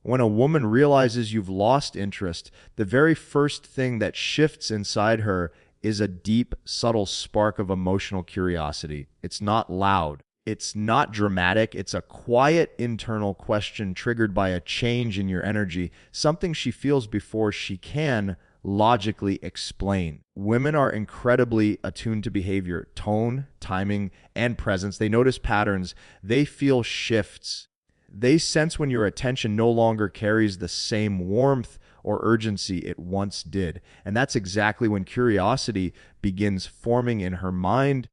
When a woman realizes you've lost interest, the very first thing that shifts inside her is a deep, subtle spark of emotional curiosity. It's not loud. It's not dramatic. It's a quiet internal question triggered by a change in your energy, something she feels before she can logically explain. Women are incredibly attuned to behavior, tone, timing, and presence. They notice patterns. They feel shifts. They sense when your attention no longer carries the same warmth or urgency it once did. And that's exactly when curiosity begins forming in her mind.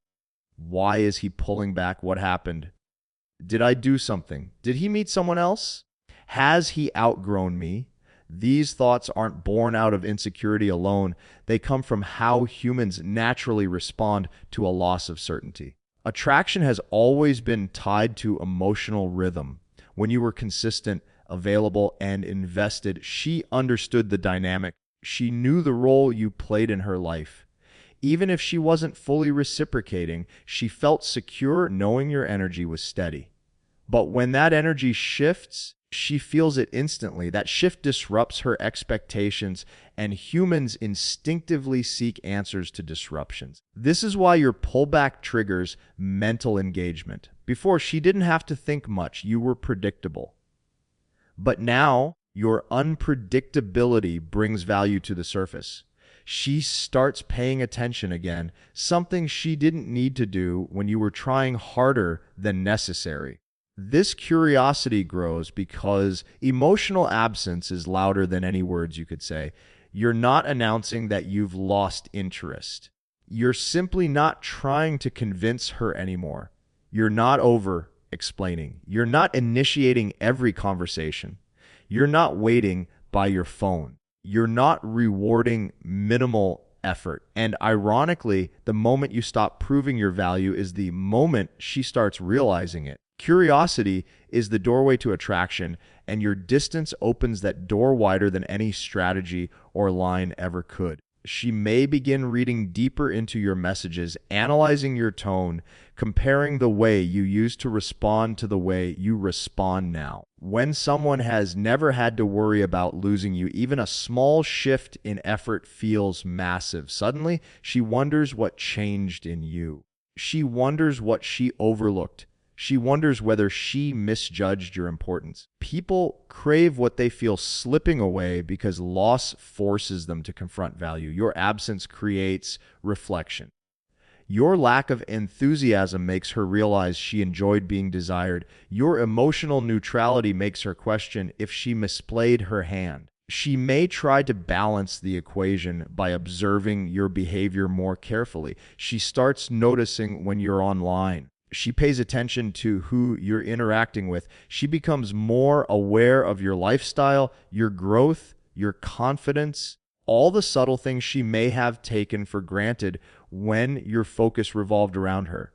Why is he pulling back? What happened? Did I do something? Did he meet someone else? Has he outgrown me? These thoughts aren't born out of insecurity alone. They come from how humans naturally respond to a loss of certainty. Attraction has always been tied to emotional rhythm. When you were consistent, available, and invested, she understood the dynamic. She knew the role you played in her life. Even if she wasn't fully reciprocating, she felt secure knowing your energy was steady. But when that energy shifts, she feels it instantly. That shift disrupts her expectations, and humans instinctively seek answers to disruptions. This is why your pullback triggers mental engagement. Before, she didn't have to think much. You were predictable. But now, your unpredictability brings value to the surface. She starts paying attention again, something she didn't need to do when you were trying harder than necessary. This curiosity grows because emotional absence is louder than any words you could say. You're not announcing that you've lost interest. You're simply not trying to convince her anymore. You're not over explaining. You're not initiating every conversation. You're not waiting by your phone. You're not rewarding minimal effort. And ironically, the moment you stop proving your value is the moment she starts realizing it. Curiosity is the doorway to attraction, and your distance opens that door wider than any strategy or line ever could. She may begin reading deeper into your messages, analyzing your tone, comparing the way you used to respond to the way you respond now. When someone has never had to worry about losing you, even a small shift in effort feels massive. Suddenly, she wonders what changed in you. She wonders what she overlooked. She wonders whether she misjudged your importance. People crave what they feel slipping away because loss forces them to confront value. Your absence creates reflection. Your lack of enthusiasm makes her realize she enjoyed being desired. Your emotional neutrality makes her question if she misplayed her hand. She may try to balance the equation by observing your behavior more carefully. She starts noticing when you're online. She pays attention to who you're interacting with. She becomes more aware of your lifestyle, your growth, your confidence, all the subtle things she may have taken for granted when your focus revolved around her.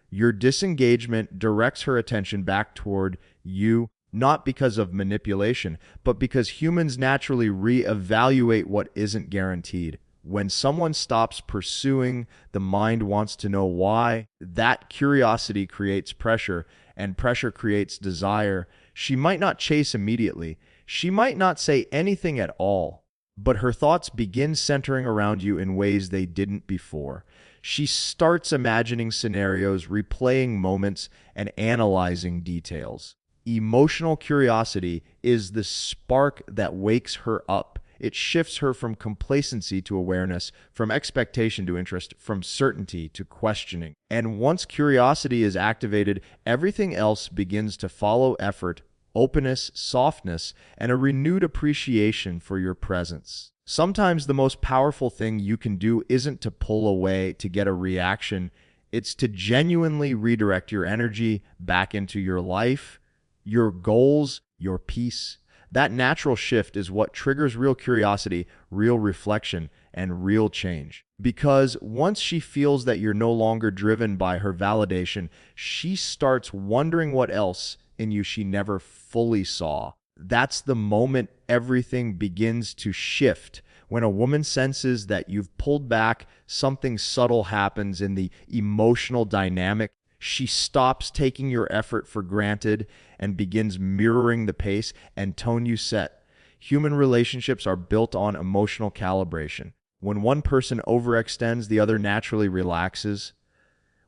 Your disengagement directs her attention back toward you, not because of manipulation, but because humans naturally reevaluate what isn't guaranteed. When someone stops pursuing, the mind wants to know why. That curiosity creates pressure, and pressure creates desire. She might not chase immediately. She might not say anything at all, but her thoughts begin centering around you in ways they didn't before. She starts imagining scenarios, replaying moments, and analyzing details. Emotional curiosity is the spark that wakes her up. It shifts her from complacency to awareness, from expectation to interest, from certainty to questioning. And once curiosity is activated, everything else begins to follow: effort, openness, softness, and a renewed appreciation for your presence. Sometimes the most powerful thing you can do isn't to pull away to get a reaction. It's to genuinely redirect your energy back into your life, your goals, your peace. That natural shift is what triggers real curiosity, real reflection, and real change. Because once she feels that you're no longer driven by her validation, she starts wondering what else in you she never fully saw. That's the moment everything begins to shift. When a woman senses that you've pulled back, something subtle happens in the emotional dynamic. She stops taking your effort for granted and begins mirroring the pace and tone you set. Human relationships are built on emotional calibration. When one person overextends, the other naturally relaxes.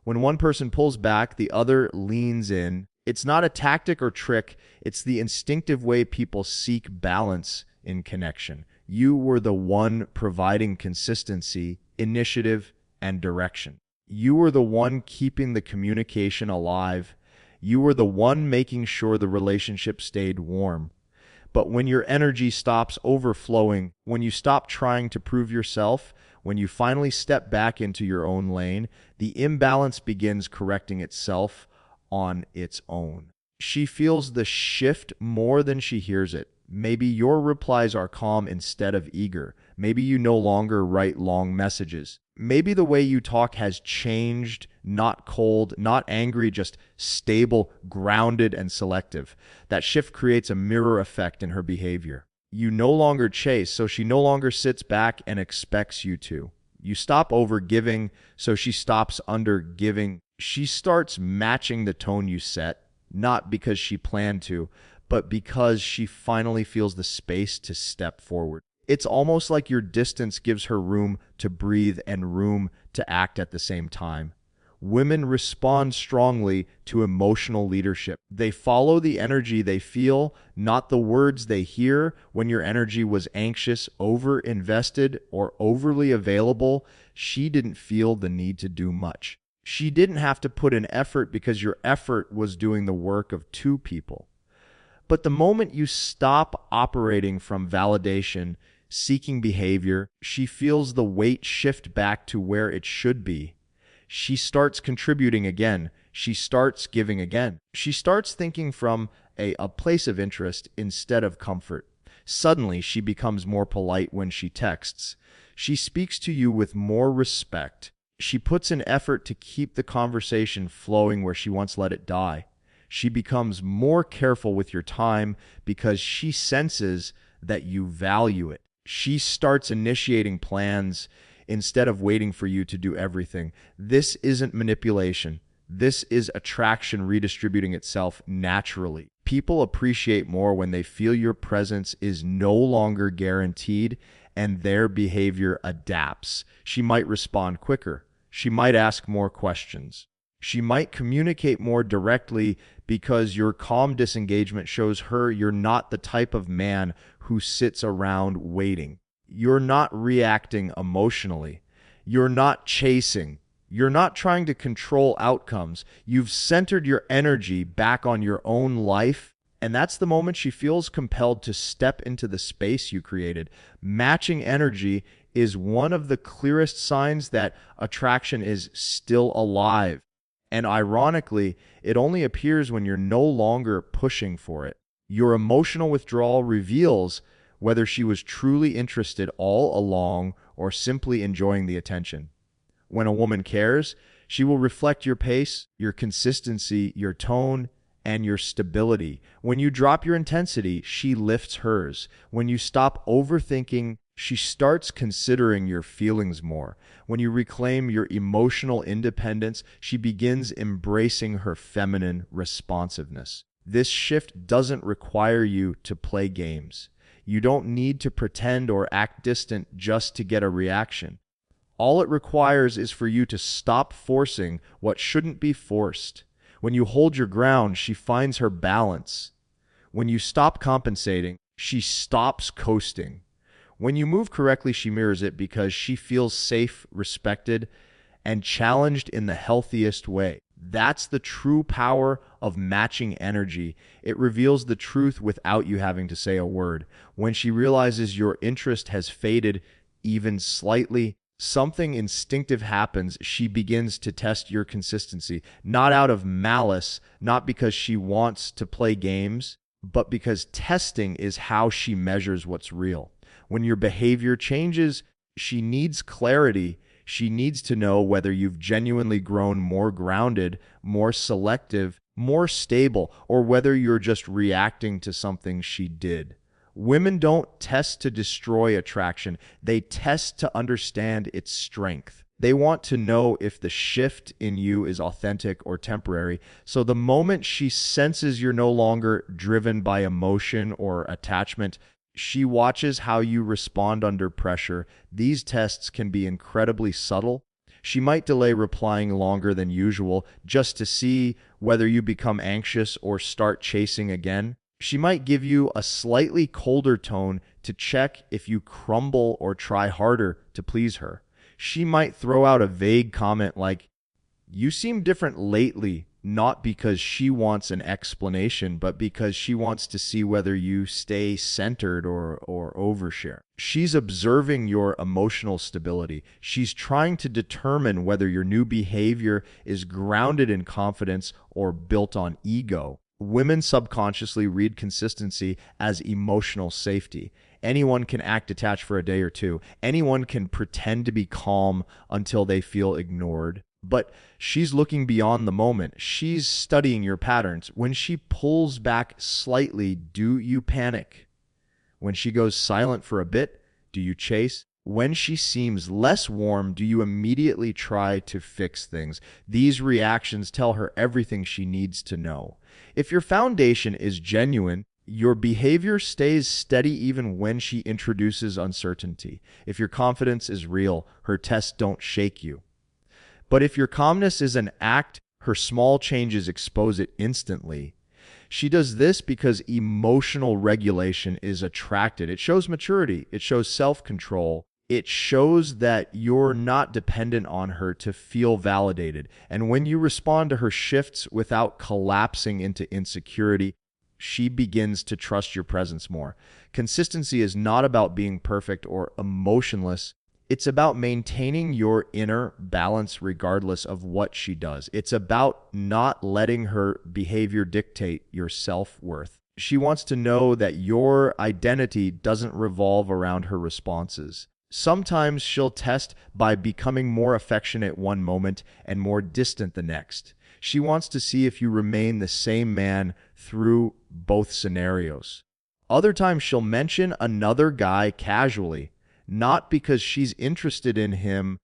When one person pulls back, the other leans in. It's not a tactic or trick, it's the instinctive way people seek balance in connection. You were the one providing consistency, initiative, and direction. You were the one keeping the communication alive. You were the one making sure the relationship stayed warm. But when your energy stops overflowing, when you stop trying to prove yourself, when you finally step back into your own lane, the imbalance begins correcting itself on its own. She feels the shift more than she hears it. Maybe your replies are calm instead of eager. Maybe you no longer write long messages. Maybe the way you talk has changed, not cold, not angry, just stable, grounded, and selective. That shift creates a mirror effect in her behavior. You no longer chase, so she no longer sits back and expects you to. You stop over giving, so she stops under giving. She starts matching the tone you set, not because she planned to, but because she finally feels the space to step forward. It's almost like your distance gives her room to breathe and room to act at the same time. Women respond strongly to emotional leadership. They follow the energy they feel, not the words they hear. When your energy was anxious, over-invested, or overly available, she didn't feel the need to do much. She didn't have to put in effort because your effort was doing the work of two people. But the moment you stop operating from validation, seeking behavior, she feels the weight shift back to where it should be. She starts contributing again. She starts giving again. She starts thinking from a place of interest instead of comfort. Suddenly, she becomes more polite when she texts. She speaks to you with more respect. She puts in effort to keep the conversation flowing where she once let it die. She becomes more careful with your time because she senses that you value it. She starts initiating plans instead of waiting for you to do everything. This isn't manipulation. This is attraction redistributing itself naturally. People appreciate more when they feel your presence is no longer guaranteed and their behavior adapts. She might respond quicker. She might ask more questions. She might communicate more directly because your calm disengagement shows her you're not the type of man who sits around waiting. You're not reacting emotionally. You're not chasing. You're not trying to control outcomes. You've centered your energy back on your own life, and that's the moment she feels compelled to step into the space you created. Matching energy is one of the clearest signs that attraction is still alive. And ironically, it only appears when you're no longer pushing for it. Your emotional withdrawal reveals whether she was truly interested all along or simply enjoying the attention. When a woman cares, she will reflect your pace, your consistency, your tone, and your stability. When you drop your intensity, she lifts hers. When you stop overthinking, she starts considering your feelings more. When you reclaim your emotional independence, she begins embracing her feminine responsiveness. This shift doesn't require you to play games. You don't need to pretend or act distant just to get a reaction. All it requires is for you to stop forcing what shouldn't be forced. When you hold your ground, she finds her balance. When you stop compensating, she stops coasting. When you move correctly, she mirrors it because she feels safe, respected, and challenged in the healthiest way. That's the true power of matching energy. It reveals the truth without you having to say a word. When she realizes your interest has faded even slightly, something instinctive happens. She begins to test your consistency, not out of malice, not because she wants to play games, but because testing is how she measures what's real. When your behavior changes, she needs clarity. She needs to know whether you've genuinely grown more grounded, more selective, more stable, or whether you're just reacting to something she did. Women don't test to destroy attraction. They test to understand its strength. They want to know if the shift in you is authentic or temporary. So the moment she senses you're no longer driven by emotion or attachment, she watches how you respond under pressure. These tests can be incredibly subtle. She might delay replying longer than usual just to see whether you become anxious or start chasing again. She might give you a slightly colder tone to check if you crumble or try harder to please her. She might throw out a vague comment like, "You seem different lately," not because she wants an explanation, but because she wants to see whether you stay centered or overshare. She's observing your emotional stability. She's trying to determine whether your new behavior is grounded in confidence or built on ego. Women subconsciously read consistency as emotional safety. Anyone can act detached for a day or two. Anyone can pretend to be calm until they feel ignored. But she's looking beyond the moment. She's studying your patterns. When she pulls back slightly, do you panic? When she goes silent for a bit, do you chase? When she seems less warm, do you immediately try to fix things? These reactions tell her everything she needs to know. If your foundation is genuine, your behavior stays steady even when she introduces uncertainty. If your confidence is real, her tests don't shake you. But if your calmness is an act, her small changes expose it instantly. She does this because emotional regulation is attracted. It shows maturity. It shows self-control. It shows that you're not dependent on her to feel validated. And when you respond to her shifts without collapsing into insecurity, she begins to trust your presence more. Consistency is not about being perfect or emotionless. It's about maintaining your inner balance regardless of what she does. It's about not letting her behavior dictate your self-worth. She wants to know that your identity doesn't revolve around her responses. Sometimes she'll test by becoming more affectionate one moment and more distant the next. She wants to see if you remain the same man through both scenarios. Other times she'll mention another guy casually, not because she's interested in him,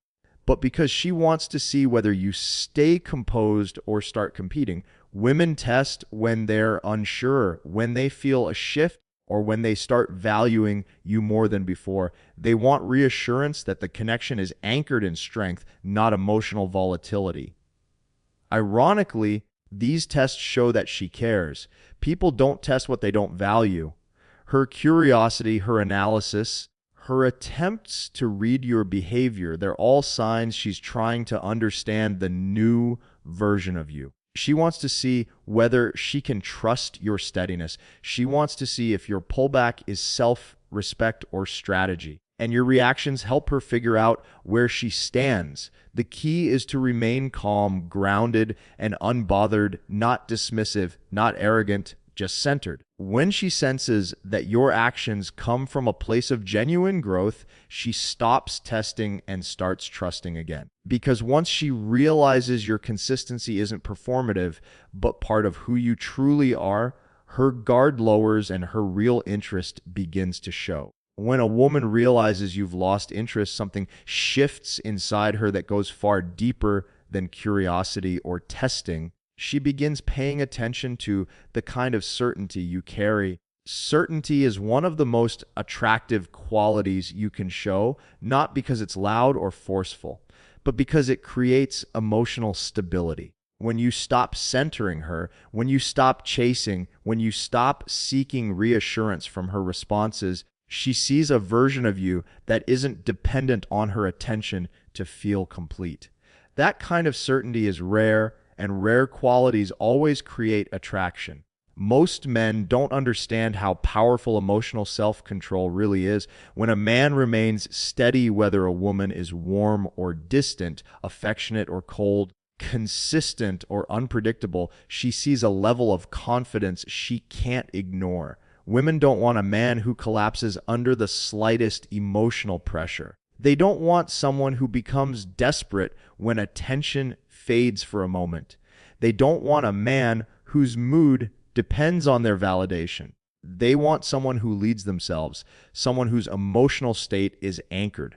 but because she wants to see whether you stay composed or start competing. Women test when they're unsure, when they feel a shift, or when they start valuing you more than before. They want reassurance that the connection is anchored in strength, not emotional volatility. Ironically, these tests show that she cares. People don't test what they don't value. Her curiosity, her analysis, her attempts to read your behavior, they're all signs she's trying to understand the new version of you. She wants to see whether she can trust your steadiness. She wants to see if your pullback is self-respect or strategy. And your reactions help her figure out where she stands. The key is to remain calm, grounded, and unbothered, not dismissive, not arrogant, just centered. When she senses that your actions come from a place of genuine growth, she stops testing and starts trusting again. Because once she realizes your consistency isn't performative, but part of who you truly are, her guard lowers and her real interest begins to show. When a woman realizes you've lost interest, something shifts inside her that goes far deeper than curiosity or testing. She begins paying attention to the kind of certainty you carry. Certainty is one of the most attractive qualities you can show, not because it's loud or forceful, but because it creates emotional stability. When you stop centering her, when you stop chasing, when you stop seeking reassurance from her responses, she sees a version of you that isn't dependent on her attention to feel complete. That kind of certainty is rare, and rare qualities always create attraction. Most men don't understand how powerful emotional self-control really is. When a man remains steady, whether a woman is warm or distant, affectionate or cold, consistent or unpredictable, she sees a level of confidence she can't ignore. Women don't want a man who collapses under the slightest emotional pressure. They don't want someone who becomes desperate when attention fades for a moment. They don't want a man whose mood depends on their validation. They want someone who leads themselves, someone whose emotional state is anchored.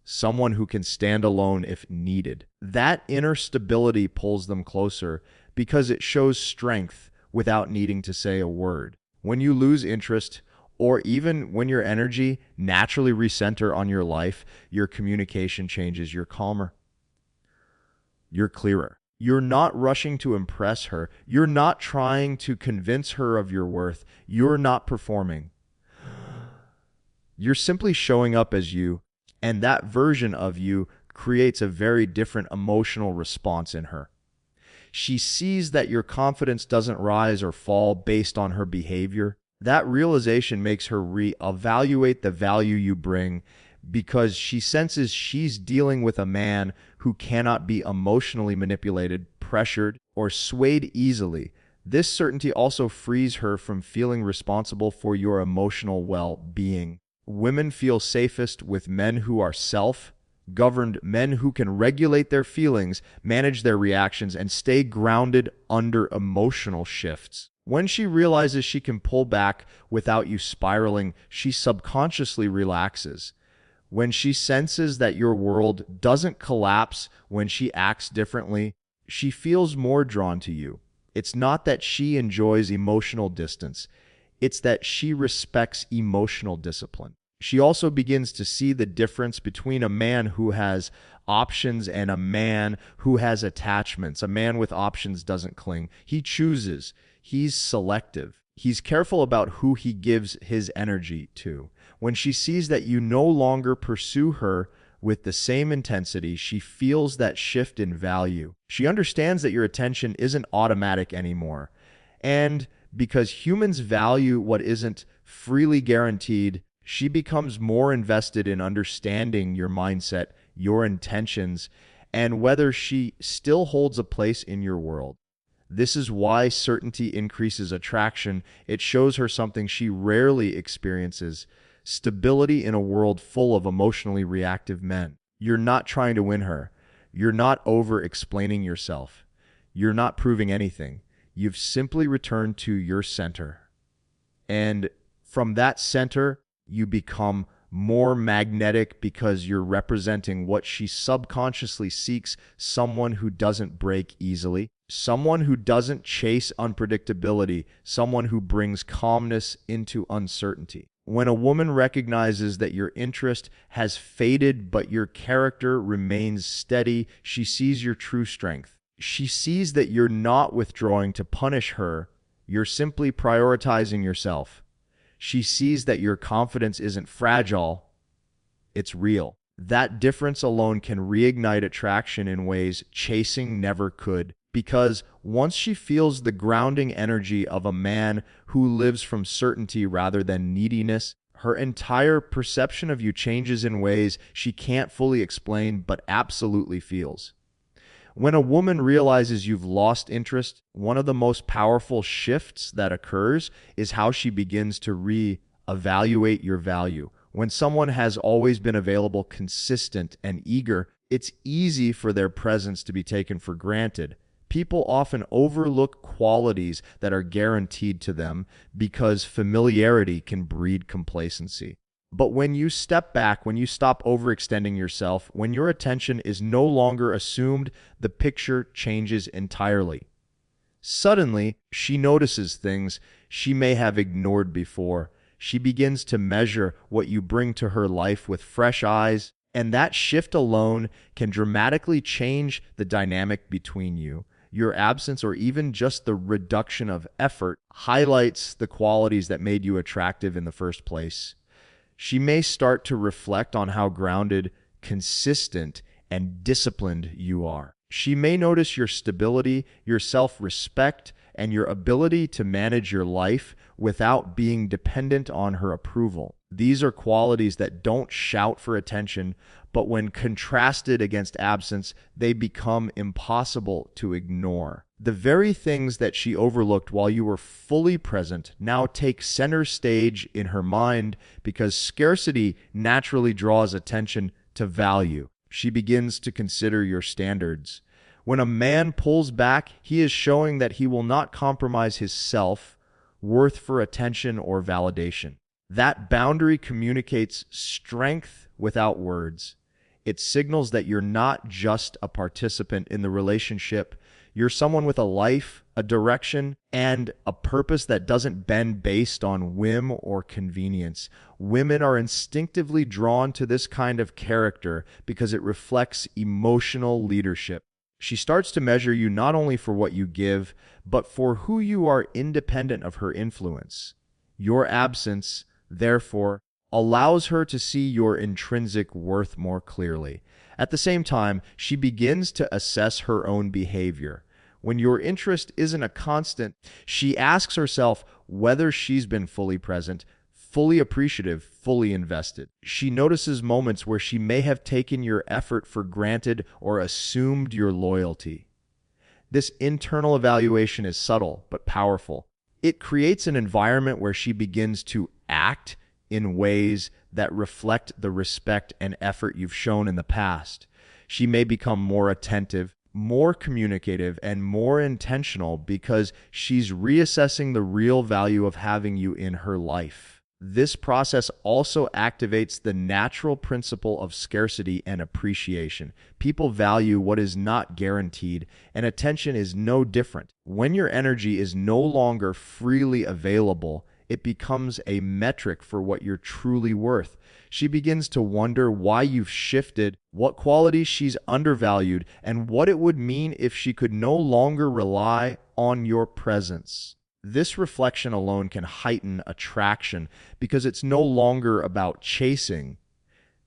someone who can stand alone if needed. That inner stability pulls them closer because it shows strength without needing to say a word. When you lose interest, or even when your energy naturally recenter on your life, your communication changes. You're calmer. You're clearer. You're not rushing to impress her. You're not trying to convince her of your worth. You're not performing. You're simply showing up as you, and that version of you creates a very different emotional response in her. She sees that your confidence doesn't rise or fall based on her behavior. That realization makes her reevaluate the value you bring because she senses she's dealing with a man who cannot be emotionally manipulated, pressured, or swayed easily. This certainty also frees her from feeling responsible for your emotional well-being. Women feel safest with men who are self-governed, men who can regulate their feelings, manage their reactions, and stay grounded under emotional shifts. When she realizes she can pull back without you spiraling, she subconsciously relaxes. When she senses that your world doesn't collapse when she acts differently, she feels more drawn to you. It's not that she enjoys emotional distance. It's that she respects emotional discipline. She also begins to see the difference between a man who has options and a man who has attachments. A man with options doesn't cling. He chooses. He's selective. He's careful about who he gives his energy to. When she sees that you no longer pursue her with the same intensity, she feels that shift in value. She understands that your attention isn't automatic anymore. And because humans value what isn't freely guaranteed, she becomes more invested in understanding your mindset, your intentions, and whether she still holds a place in your world. This is why certainty increases attraction. It shows her something she rarely experiences: stability in a world full of emotionally reactive men. You're not trying to win her. You're not over-explaining yourself. You're not proving anything. You've simply returned to your center. And from that center, you become more magnetic because you're representing what she subconsciously seeks: someone who doesn't break easily, someone who doesn't chase unpredictability, someone who brings calmness into uncertainty. When a woman recognizes that your interest has faded but your character remains steady, she sees your true strength. She sees that you're not withdrawing to punish her, you're simply prioritizing yourself. She sees that your confidence isn't fragile, it's real. That difference alone can reignite attraction in ways chasing never could. Because once she feels the grounding energy of a man who lives from certainty rather than neediness, her entire perception of you changes in ways she can't fully explain but absolutely feels. When a woman realizes you've lost interest, one of the most powerful shifts that occurs is how she begins to re-evaluate your value. When someone has always been available, consistent, and eager, it's easy for their presence to be taken for granted. People often overlook qualities that are guaranteed to them because familiarity can breed complacency. But when you step back, when you stop overextending yourself, when your attention is no longer assumed, the picture changes entirely. Suddenly, she notices things she may have ignored before. She begins to measure what you bring to her life with fresh eyes, and that shift alone can dramatically change the dynamic between you. Your absence, or even just the reduction of effort, highlights the qualities that made you attractive in the first place. She may start to reflect on how grounded, consistent, and disciplined you are. She may notice your stability, your self-respect, and your ability to manage your life without being dependent on her approval. These are qualities that don't shout for attention, but when contrasted against absence, they become impossible to ignore. The very things that she overlooked while you were fully present now take center stage in her mind because scarcity naturally draws attention to value. She begins to consider your standards. When a man pulls back, he is showing that he will not compromise his self-worth for attention or validation. That boundary communicates strength without words. It signals that you're not just a participant in the relationship. You're someone with a life, a direction, and a purpose that doesn't bend based on whim or convenience. Women are instinctively drawn to this kind of character because it reflects emotional leadership. She starts to measure you not only for what you give, but for who you are independent of her influence. Your absence, therefore, allows her to see your intrinsic worth more clearly. At the same time, she begins to assess her own behavior. When your interest isn't a constant, she asks herself whether she's been fully present, fully appreciative, fully invested. She notices moments where she may have taken your effort for granted or assumed your loyalty. This internal evaluation is subtle but powerful. It creates an environment where she begins to act in ways that reflect the respect and effort you've shown in the past. She may become more attentive, more communicative, and more intentional because she's reassessing the real value of having you in her life. This process also activates the natural principle of scarcity and appreciation. People value what is not guaranteed, and attention is no different. When your energy is no longer freely available, it becomes a metric for what you're truly worth. She begins to wonder why you've shifted, what qualities she's undervalued, and what it would mean if she could no longer rely on your presence. This reflection alone can heighten attraction because it's no longer about chasing.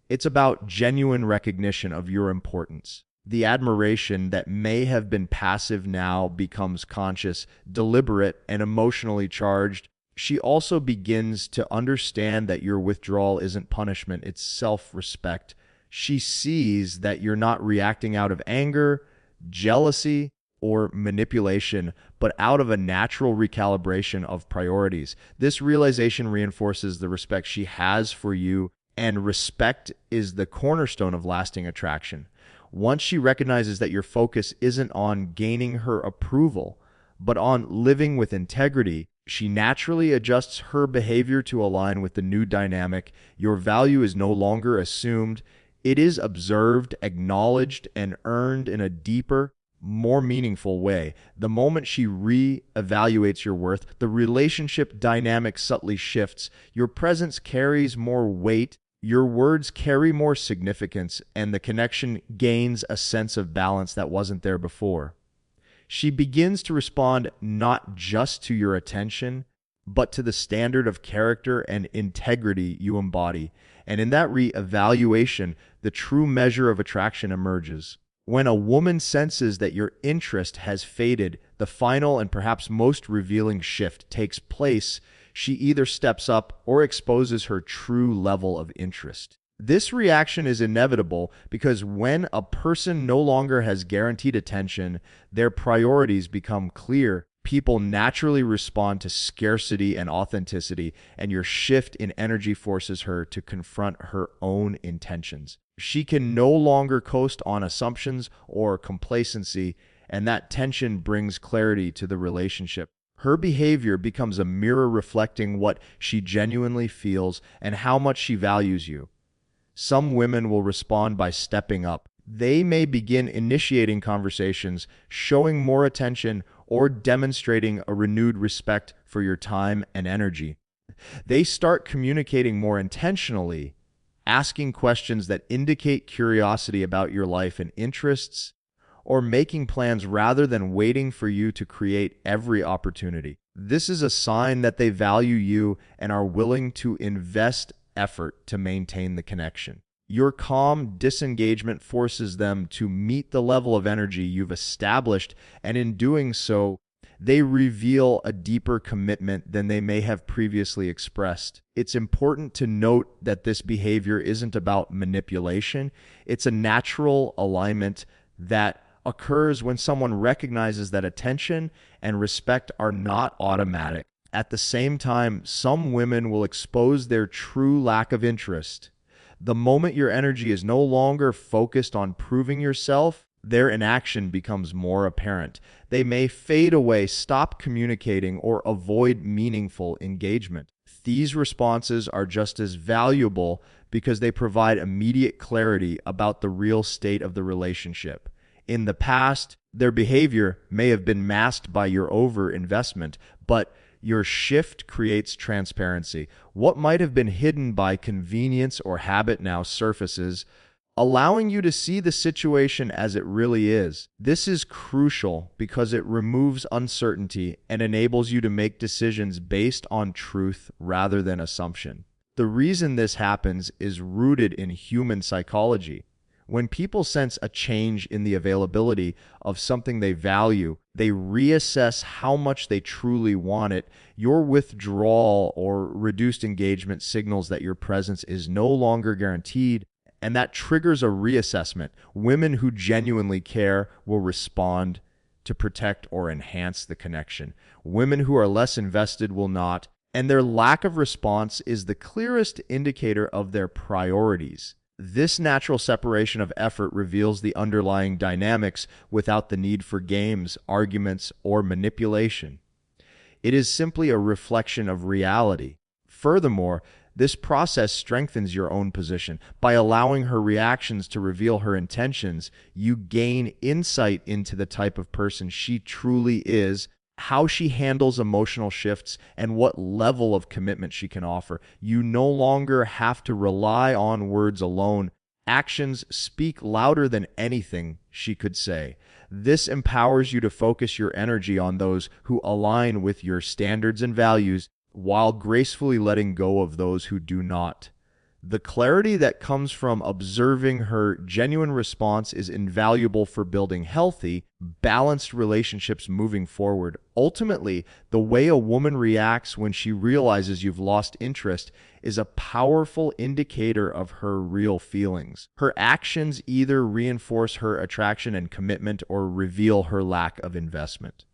It's about genuine recognition of your importance. The admiration that may have been passive now becomes conscious, deliberate, and emotionally charged. She also begins to understand that your withdrawal isn't punishment, it's self-respect. She sees that you're not reacting out of anger, jealousy, or manipulation, but out of a natural recalibration of priorities. This realization reinforces the respect she has for you, and respect is the cornerstone of lasting attraction. Once she recognizes that your focus isn't on gaining her approval, but on living with integrity, she naturally adjusts her behavior to align with the new dynamic. Your value is no longer assumed. It is observed, acknowledged, and earned in a deeper, more meaningful way. The moment she re-evaluates your worth, the relationship dynamic subtly shifts. Your presence carries more weight, your words carry more significance, and the connection gains a sense of balance that wasn't there before. She begins to respond not just to your attention, but to the standard of character and integrity you embody. And in that re-evaluation, the true measure of attraction emerges. When a woman senses that your interest has faded, the final and perhaps most revealing shift takes place. She either steps up or exposes her true level of interest. This reaction is inevitable because when a person no longer has guaranteed attention, their priorities become clear. People naturally respond to scarcity and authenticity, and your shift in energy forces her to confront her own intentions. She can no longer coast on assumptions or complacency, and that tension brings clarity to the relationship. Her behavior becomes a mirror reflecting what she genuinely feels and how much she values you. Some women will respond by stepping up. They may begin initiating conversations, showing more attention, or demonstrating a renewed respect for your time and energy. They start communicating more intentionally, asking questions that indicate curiosity about your life and interests, or making plans rather than waiting for you to create every opportunity. This is a sign that they value you and are willing to invest effort to maintain the connection. Your calm disengagement forces them to meet the level of energy you've established, and in doing so, they reveal a deeper commitment than they may have previously expressed. It's important to note that this behavior isn't about manipulation. It's a natural alignment that occurs when someone recognizes that attention and respect are not automatic. At the same time, some women will expose their true lack of interest. The moment your energy is no longer focused on proving yourself, their inaction becomes more apparent. They may fade away, stop communicating, or avoid meaningful engagement. These responses are just as valuable because they provide immediate clarity about the real state of the relationship. In the past, their behavior may have been masked by your overinvestment, but your shift creates transparency. What might have been hidden by convenience or habit now surfaces, allowing you to see the situation as it really is. This is crucial because it removes uncertainty and enables you to make decisions based on truth rather than assumption. The reason this happens is rooted in human psychology. When people sense a change in the availability of something they value, they reassess how much they truly want it. Your withdrawal or reduced engagement signals that your presence is no longer guaranteed, and that triggers a reassessment. Women who genuinely care will respond to protect or enhance the connection. Women who are less invested will not, and their lack of response is the clearest indicator of their priorities. This natural separation of effort reveals the underlying dynamics without the need for games, arguments, or manipulation. It is simply a reflection of reality. Furthermore, this process strengthens your own position. By allowing her reactions to reveal her intentions, you gain insight into the type of person she truly is, how she handles emotional shifts, and what level of commitment she can offer. You no longer have to rely on words alone. Actions speak louder than anything she could say. This empowers you to focus your energy on those who align with your standards and values, while gracefully letting go of those who do not. The clarity that comes from observing her genuine response is invaluable for building healthy, balanced relationships moving forward. Ultimately, the way a woman reacts when she realizes you've lost interest is a powerful indicator of her real feelings. Her actions either reinforce her attraction and commitment or reveal her lack of investment.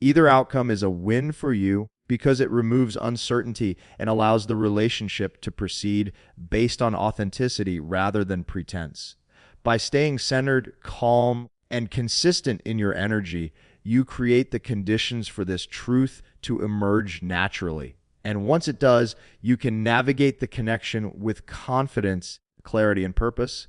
Either outcome is a win for you because it removes uncertainty and allows the relationship to proceed based on authenticity rather than pretense. By staying centered, calm, and consistent in your energy, you create the conditions for this truth to emerge naturally. And once it does, you can navigate the connection with confidence, clarity, and purpose.